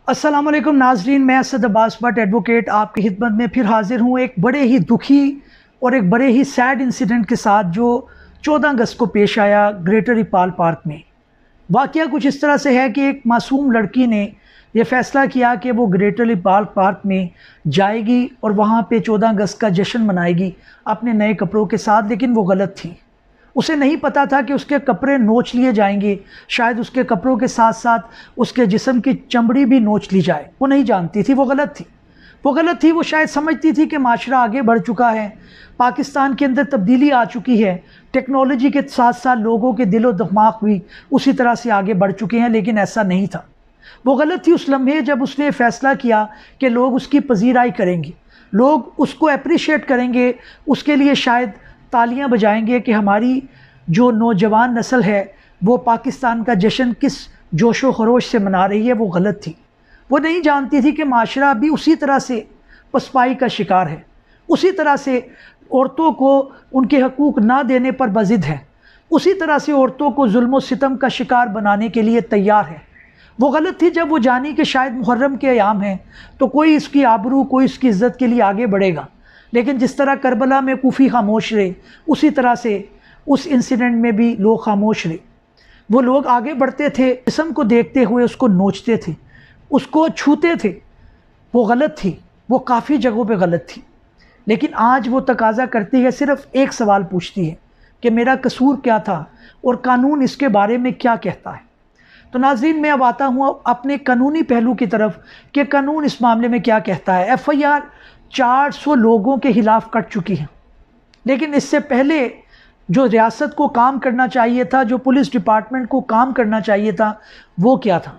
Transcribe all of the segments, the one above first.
अस्सलाम वालेकुम नाजरीन, मैं असद अब्बास बट एडवोकेट आपकी खिदमत में फिर हाजिर हूँ एक बड़े ही दुखी और एक बड़े ही सैड इंसिडेंट के साथ जो 14 अगस्त को पेश आया ग्रेटर इकबाल पार्क में। वाक़या कुछ इस तरह से है कि एक मासूम लड़की ने यह फ़ैसला किया कि वो ग्रेटर इकबाल पार्क में जाएगी और वहाँ पे 14 अगस्त का जश्न मनाएगी अपने नए कपड़ों के साथ, लेकिन वो गलत थी। उसे नहीं पता था कि उसके कपड़े नोच लिए जाएंगे, शायद उसके कपड़ों के साथ साथ उसके जिस्म की चमड़ी भी नोच ली जाए। वो नहीं जानती थी, वो गलत थी। वो शायद समझती थी कि माशरा आगे बढ़ चुका है, पाकिस्तान के अंदर तब्दीली आ चुकी है, टेक्नोलॉजी के साथ साथ लोगों के दिलो दिमाग भी उसी तरह से आगे बढ़ चुके हैं, लेकिन ऐसा नहीं था। वो गलत थी उस लम्हे जब उसने फ़ैसला किया कि लोग उसकी पजीराई करेंगे, लोग उसको अप्रिशिएट करेंगे, उसके लिए शायद तालियां बजाएंगे कि हमारी जो नौजवान नस्ल है वो पाकिस्तान का जश्न किस जोशो खरोश से मना रही है। वो गलत थी। वो नहीं जानती थी कि माशरा भी उसी तरह से पसपाई का शिकार है, उसी तरह से औरतों को उनके हकूक़ ना देने पर बज़िद है, उसी तरह से औरतों को जुल्म सितम का शिकार बनाने के लिए तैयार है। वो गलत थी जब वो जानी कि शायद मुहर्रम के अयाम हैं तो कोई इसकी आबरू, कोई इसकी इज़्ज़त के लिए आगे बढ़ेगा, लेकिन जिस तरह करबला में कूफी खामोश रहे उसी तरह से उस इंसिडेंट में भी लोग खामोश रहे। वो लोग आगे बढ़ते थे, जिस्म को देखते हुए उसको नोचते थे, उसको छूते थे। वो गलत थी, वो काफ़ी जगहों पे गलत थी, लेकिन आज वो तकाजा करती है, सिर्फ़ एक सवाल पूछती है कि मेरा कसूर क्या था और कानून इसके बारे में क्या कहता है। तो नाज़रीन, मैं अब आता हूँ अपने कानूनी पहलू की तरफ कि कानून इस मामले में क्या कहता है। FIR 400 लोगों के खिलाफ कट चुकी है, लेकिन इससे पहले जो रियासत को काम करना चाहिए था, जो पुलिस डिपार्टमेंट को काम करना चाहिए था, वो क्या था?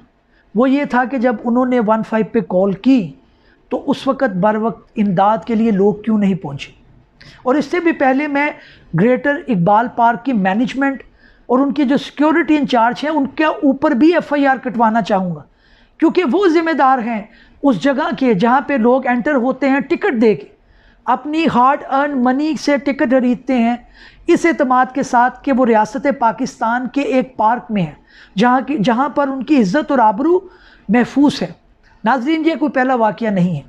वो ये था कि जब उन्होंने 15 पे कॉल की तो उस वक़्त बर वक्त इमदाद के लिए लोग क्यों नहीं पहुँचे। और इससे भी पहले मैं ग्रेटर इकबाल पार्क की मैनेजमेंट और उनकी जो सिक्योरिटी इंचार्ज हैं उनके ऊपर भी FIR कटवाना चाहूँगा, क्योंकि वो ज़िम्मेदार हैं उस जगह के जहाँ पे लोग एंटर होते हैं टिकट दे के, अपनी हार्ड अर्न मनी से टिकट खरीदते हैं इस एतमाद के साथ कि वो रियासत पाकिस्तान के एक पार्क में है जहाँ पर उनकी इज़्ज़त और आबरू महफूज है। नाज़रीन, ये कोई पहला वाक़या नहीं है,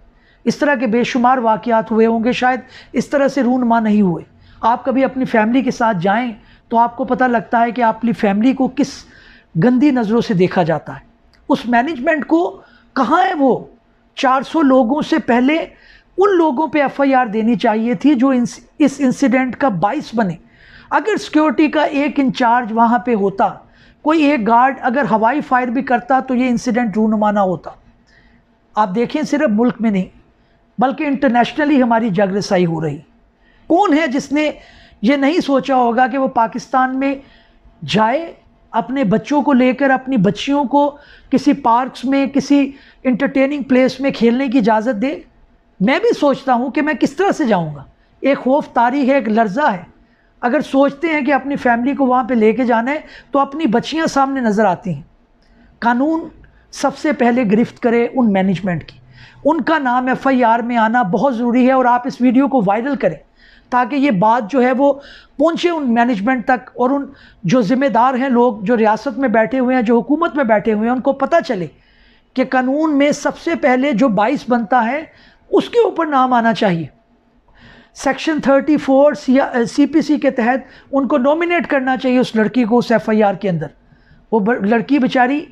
इस तरह के बेशुमार वाक़यात हुए होंगे, शायद इस तरह से रूनुमा नहीं हुए। आप कभी अपनी फैमिली के साथ जाएँ तो आपको पता लगता है कि अपनी फैमिली को किस गंदी नज़रों से देखा जाता है। उस मैनेजमेंट को कहाँ है वो? 400 लोगों से पहले उन लोगों पे FIR देनी चाहिए थी जो इस इंसिडेंट का बाइस बने। अगर सिक्योरिटी का एक इंचार्ज वहाँ पे होता, कोई एक गार्ड अगर हवाई फायर भी करता तो ये इंसिडेंट रूनुमा ना होता। आप देखें, सिर्फ मुल्क में नहीं बल्कि इंटरनेशनली हमारी जागरसाई हो रही। कौन है जिसने ये नहीं सोचा होगा कि वो पाकिस्तान में जाए, अपने बच्चों को लेकर, अपनी बच्चियों को किसी पार्क्स में, किसी इंटरटेनिंग प्लेस में खेलने की इजाज़त दे। मैं भी सोचता हूँ कि मैं किस तरह से जाऊँगा। एक खौफ तारी है, एक लर्जा है। अगर सोचते हैं कि अपनी फैमिली को वहाँ पे लेके जाना है तो अपनी बच्चियाँ सामने नज़र आती हैं। कानून सबसे पहले गिरफ्त करे उन मैनेजमेंट की, उनका नाम FIR में आना बहुत ज़रूरी है। और आप इस वीडियो को वायरल करें ताकि ये बात जो है वो पहुँचे उन मैनेजमेंट तक और उन जो ज़िम्मेदार हैं लोग, जो रियासत में बैठे हुए हैं, जो हुकूमत में बैठे हुए हैं, उनको पता चले कि कानून में सबसे पहले जो बाइस बनता है उसके ऊपर नाम आना चाहिए। सेक्शन 34 CPC के तहत उनको नॉमिनेट करना चाहिए उस लड़की को उस FIR के अंदर। वो लड़की बेचारी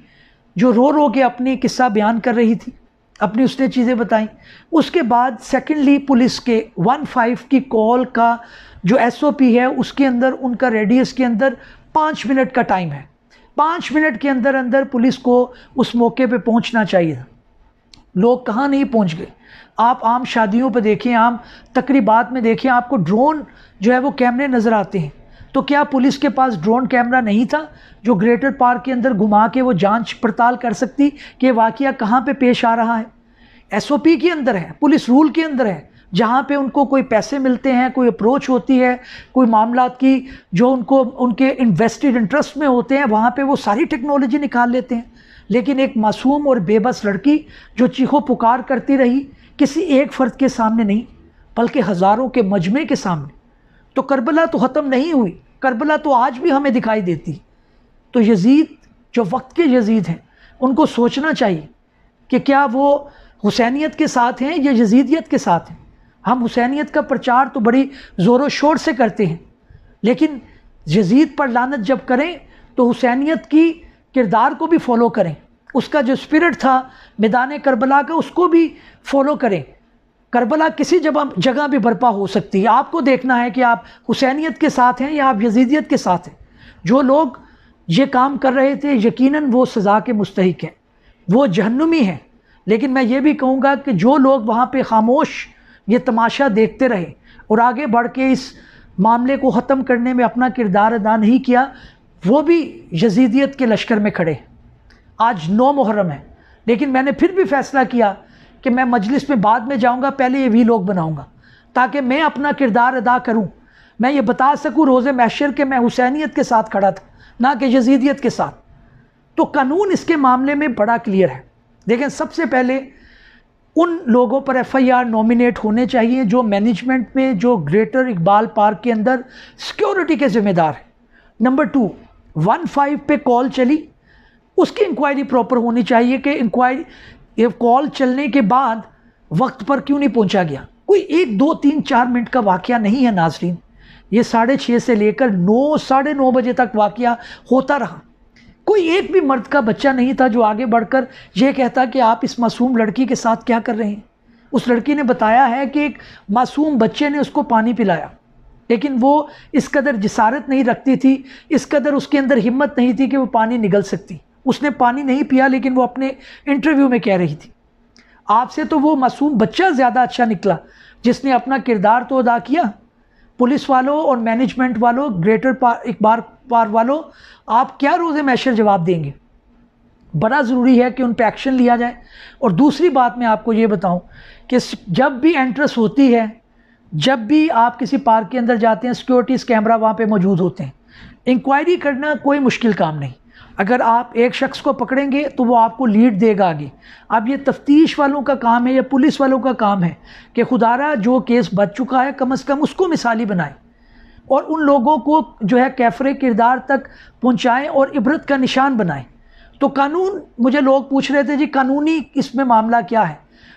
जो रो रो के अपनी किस्सा बयान कर रही थी, अपनी उसने चीज़ें बताई। उसके बाद सेकेंडली पुलिस के 15 की कॉल का जो SOP है उसके अंदर उनका रेडियस के अंदर 5 मिनट का टाइम है। 5 मिनट के अंदर अंदर पुलिस को उस मौके पे पहुंचना चाहिए था। लोग कहाँ नहीं पहुंच गए। आप आम शादियों पे देखें, आम तकरीबात में देखें, आपको ड्रोन जो है वो कैमरे नज़र आते हैं। तो क्या पुलिस के पास ड्रोन कैमरा नहीं था जो ग्रेटर पार्क के अंदर घुमा के वो जांच पड़ताल कर सकती कि वाक़या कहाँ पे पेश आ रहा है? SOP के अंदर है, पुलिस रूल के अंदर है, जहाँ पे उनको कोई पैसे मिलते हैं, कोई अप्रोच होती है, कोई मामलात की जो उनको उनके इन्वेस्टेड इंटरेस्ट में होते हैं, वहाँ पे वो सारी टेक्नोलॉजी निकाल लेते हैं। लेकिन एक मासूम और बेबस लड़की जो चीखो पुकार करती रही, किसी एक फ़र्द के सामने नहीं बल्कि हज़ारों के मजमे के सामने। तो करबला तो ख़त्म नहीं हुई, करबला तो आज भी हमें दिखाई देती। तो यजीद जो वक्त के यजीद हैं उनको सोचना चाहिए کہ کیا وہ حسینیت کے ساتھ ہیں یا یزیدیت کے ساتھ ہیں. ہم حسینیت کا پرچار تو بڑی زور و شور سے کرتے ہیں، لیکن یزید پر لعنت جب کریں تو حسینیت کی کردار کو بھی فالو کریں، اس کا جو اسپرٹ تھا میدان کربلا کا اس کو بھی فالو کریں. کربلا کسی جگہ بھی برپا ہو سکتی ہے، آپ کو دیکھنا ہے کہ آپ حسینیت کے ساتھ ہیں یا آپ یزیدیت کے ساتھ ہیں. جو لوگ یہ کام کر رہے تھے یقیناً وہ سزا کے مستحق ہیں، وہ جہنمی ہیں. لیکن میں یہ بھی کہوں گا کہ جو لوگ وہاں پہ خاموش یہ تماشا دیکھتے رہے اور آگے بڑھ کے اس معاملے کو ختم کرنے میں اپنا کردار ادا نہیں کیا، وہ بھی یزیدیت کے لشکر میں کھڑے. آج 9 محرم ہے، لیکن میں نے پھر بھی فیصلہ کیا کہ میں مجلس میں بعد میں جاؤں گا، پہلے یہ ویلوگ بناؤں گا تاکہ میں اپنا کردار ادا کروں، میں یہ بتا سکوں روز محشر کہ میں حسینیت کے ساتھ کھڑا تھا نہ کہ یزیدیت کے ساتھ. تو قانون اس کے معاملے میں بڑا کلیئر ہے. دیکھیں، سب سے پہلے ان لوگوں پر ایف آئی آر نومینیٹ ہونے چاہیے جو مینجمنٹ میں، جو گریٹر اقبال پارک کے اندر سیکیورٹی کے ذمہ دار ہیں. نمبر 2، 15 پہ کال چلی، اس کی انکوائری پراپر ہونی چاہیے کہ یہ کال چلنے کے بعد وقت پر کیوں نہیں پہنچا گیا. کوئی 1 2 3 4 منٹ کا واقعہ نہیں ہے ناظرین، یہ 6:30 سے لے کر 9 ساڑھے 9 بجے تک واقعہ ہوتا رہا. کوئی ایک بھی مرد کا بچہ نہیں تھا جو آگے بڑھ کر یہ کہتا کہ آپ اس معصوم لڑکی کے ساتھ کیا کر رہے ہیں. اس لڑکی نے بتایا ہے کہ ایک معصوم بچے نے اس کو پانی پلایا، لیکن وہ اس قدر جسارت نہیں رکھتی تھی، اس قدر اس کے اندر ہمت نہیں تھی کہ وہ پانی نگل سکتی. اس نے پانی نہیں پیا، لیکن وہ اپنے انٹرویو میں کہہ رہی تھی. آپ سے تو وہ معصوم بچہ زیادہ اچھا نکلا جس نے اپنا کردار تو ادا کیا. پولیس والوں اور مینجمنٹ والوں، گریٹر اقبال پارک والوں، آپ کیا روز محشر جواب دیں گے؟ بڑا ضروری ہے کہ ان پہ ایکشن لیا جائے. اور دوسری بات میں آپ کو یہ بتاؤں کہ جب بھی انٹرس ہوتی ہے، جب بھی آپ کسی پارک کے اندر جاتے ہیں، سیکیورٹیز کیمرہ وہاں پہ موجود ہوتے ہیں. انکوائری کرنا کوئی مشکل کام نہیں. اگر آپ ایک شخص کو پکڑیں گے تو وہ آپ کو لیڈ دے گا آگے. اب یہ تفتیش والوں کا کام ہے یا پولیس والوں کا کام ہے کہ خدارا جو کیس بچ چکا ہے کم از کم اس کو مثالی بنائیں اور ان لوگوں کو جو ہے کیفر کردار تک پہنچائیں اور عبرت کا نشان بنائیں. تو قانون، مجھے لوگ پوچھ رہے تھے جی قانونی اس میں معاملہ کیا ہے،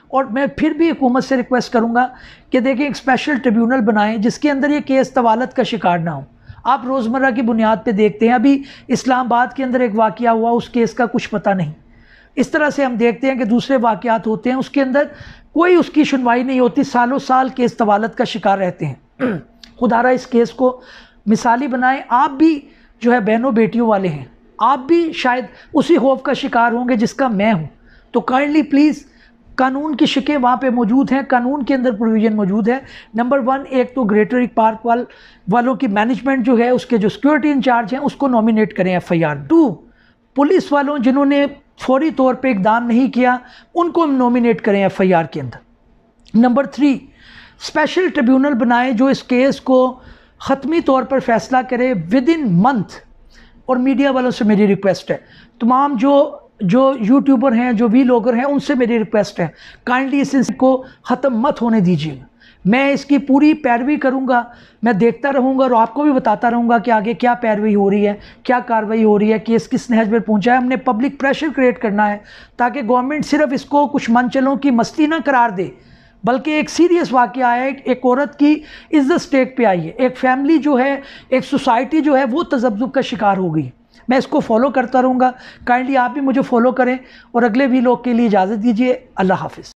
اور میں پھر بھی حکومت سے ریکویسٹ کروں گا کہ دیکھیں ایک اسپیشل ٹریبیونل بنائیں جس کے اندر یہ کیس طوالت کا شکار نہ ہو. آپ روزمرہ کی بنیاد پہ دیکھتے ہیں، ابھی اسلام آباد کے اندر ایک واقعہ ہوا، اس کیس کا کچھ پتہ نہیں. اس طرح سے ہم دیکھتے ہیں کہ دوسرے واقعات ہوتے ہیں، اس کے اندر کوئی اس کی سنوائی نہیں ہوتی، سالوں سال کیس طوالت کا شکار رہتے ہیں. خدا را اس کیس کو مثالی بنائیں. آپ بھی جو ہے بہنوں بیٹیوں والے ہیں، آپ بھی شاید اسی خوف کا شکار ہوں گے جس کا میں ہوں. تو کائنڈلی پلیز قانون کی شکیں وہاں پہ موجود ہیں، قانون کے اندر پروویژن موجود ہے. نمبر 1، ایک تو گریٹر پارک والوں کی مینجمنٹ جو ہے، اس کے جو سیکیورٹی انچارج ہیں اس کو نومینیٹ کریں ایف آئی آر. 2، پولیس والوں جنہوں نے فوری طور پہ اقدام نہیں کیا ان کو نومینیٹ کریں ایف آئی آر کے اندر. نمبر 3، اسپیشل ٹریبیونل بنائیں جو اس کیس کو حتمی طور پر فیصلہ کرے ود ان منتھ. اور میڈیا والوں سے میری ریکویسٹ ہے، تمام جو یوٹیوبر ہیں، جو ویلاگر ہیں، ان سے میری ریکویسٹ ہے کائنڈلی اس کو ختم مت ہونے دیجیے. میں اس کی پوری پیروی کروں گا، میں دیکھتا رہوں گا اور آپ کو بھی بتاتا رہوں گا کہ آگے کیا پیروی ہو رہی ہے، کیا کارروائی ہو رہی ہے، کیس کس نہج پر پہنچا ہے. ہم نے پبلک پریشر کریٹ کرنا ہے تاکہ گورنمنٹ صرف اس کو کچھ منچلوں کی مستی نہ قرار دے، بلکہ ایک سیریس واقعہ ہے. ایک عورت کی عزت سٹیک پہ آئی ہے، ایک فیملی جو ہے، ایک سوسائٹی جو ہے وہ تذبذب کا شکار ہو گئی. میں اس کو فالو کرتا رہوں گا. کائنڈلی آپ بھی مجھے فالو کریں اور اگلے ویلاگ کے لیے اجازت دیجیے. اللہ حافظ.